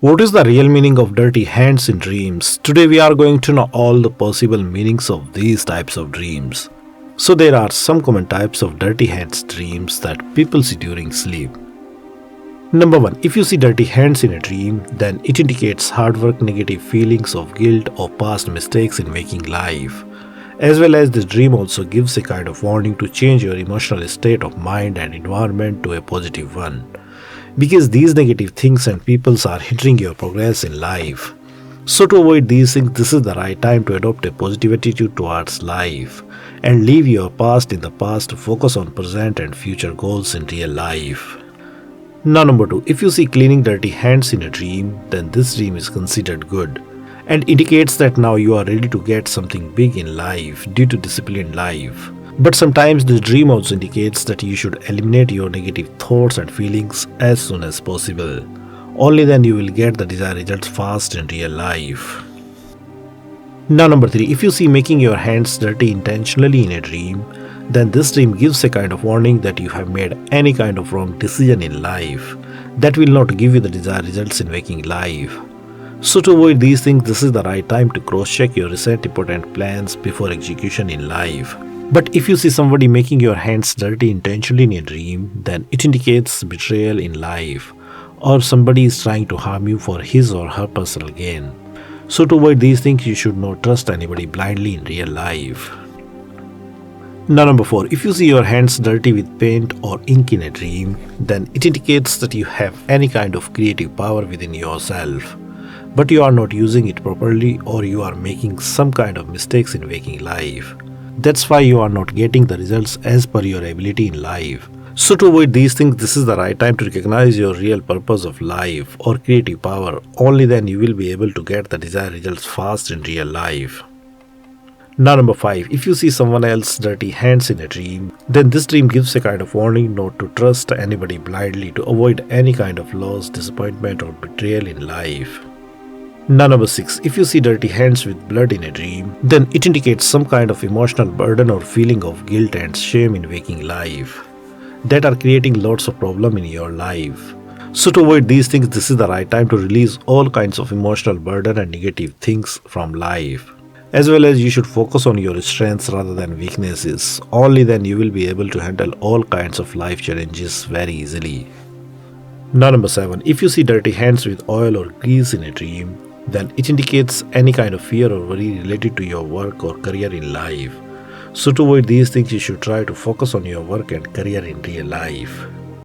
What is the real meaning of dirty hands in dreams? Today we are going to know all the possible meanings of these types of dreams. So there are some common types of dirty hands dreams that people see during sleep. Number 1. If you see dirty hands in a dream, then it indicates hard work, negative feelings of guilt or past mistakes in waking life. As well as this dream also gives a kind of warning to change your emotional state of mind and environment to a positive one, because these negative things and peoples are hindering your progress in life. So to avoid these things, this is the right time to adopt a positive attitude towards life and leave your past in the past to focus on present and future goals in real life. Now number 2, if you see cleaning dirty hands in a dream, then this dream is considered good and indicates that now you are ready to get something big in life due to disciplined life. But sometimes this dream also indicates that you should eliminate your negative thoughts and feelings as soon as possible. Only then you will get the desired results fast in real life. Now number 3, if you see making your hands dirty intentionally in a dream, then this dream gives a kind of warning that you have made any kind of wrong decision in life that will not give you the desired results in waking life. So to avoid these things, this is the right time to cross-check your recent important plans before execution in life. But if you see somebody making your hands dirty intentionally in a dream, then it indicates betrayal in life, or somebody is trying to harm you for his or her personal gain. So to avoid these things, you should not trust anybody blindly in real life. Now number 4, if you see your hands dirty with paint or ink in a dream, then it indicates that you have any kind of creative power within yourself, but you are not using it properly, or you are making some kind of mistakes in waking life. That's why you are not getting the results as per your ability in life. So to avoid these things, this is the right time to recognize your real purpose of life or creative power. Only then you will be able to get the desired results fast in real life. Now number 5, if you see someone else's dirty hands in a dream, then this dream gives a kind of warning not to trust anybody blindly to avoid any kind of loss, disappointment or betrayal in life. Now number 6, if you see dirty hands with blood in a dream, then it indicates some kind of emotional burden or feeling of guilt and shame in waking life that are creating lots of problem in your life. So to avoid these things, this is the right time to release all kinds of emotional burden and negative things from life. As well as you should focus on your strengths rather than weaknesses. Only then you will be able to handle all kinds of life challenges very easily. Now number 7, if you see dirty hands with oil or grease in a dream, then it indicates any kind of fear or worry related to your work or career in life. So to avoid these things, you should try to focus on your work and career in real life.